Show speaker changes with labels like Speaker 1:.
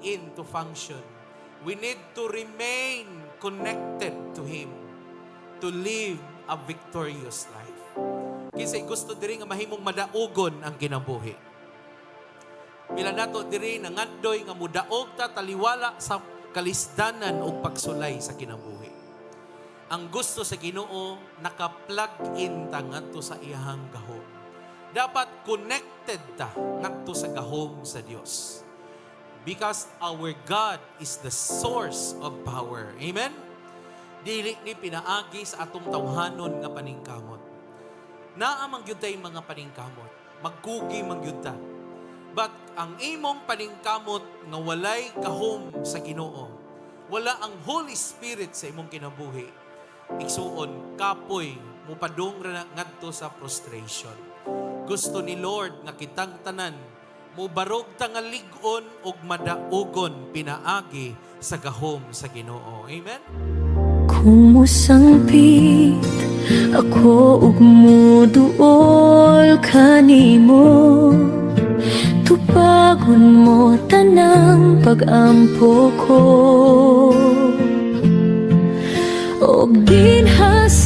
Speaker 1: in to function, we need to remain connected to Him to live a victorious life. Kasi gusto diri nga mahimong madaugon ang kinabuhi. Bila nato diri nangaddoy nga mudaog ta taliwala sa kalisdanan o pagsulay sa kinabuhi. Ang gusto sa Ginoo naka-plug in ta ngadto sa iyang gahom. Dapat connected ta ngadto sa gahom sa Dios. Because our God is the source of power. Amen? Dili ni pinaagi sa atong tawhanon nga paningkamot. Naa man gyud tay mga paningkamot, magkugi man gyud ta. But ang imong paningkamot nga walay gahom sa Ginoo, wala ang Holy Spirit sa imong kinabuhi, igsuon kapoy mupadung ra ngadto sa frustration. Gusto ni Lord nga kitang tanan mubarog ta nga lig-on ug madaugon pinaagi sa gahom sa Ginoo. Amen.
Speaker 2: Kung musangpit ako ug muduol kanimo, tupagon mo tanang pag-ampo ko, og dinhas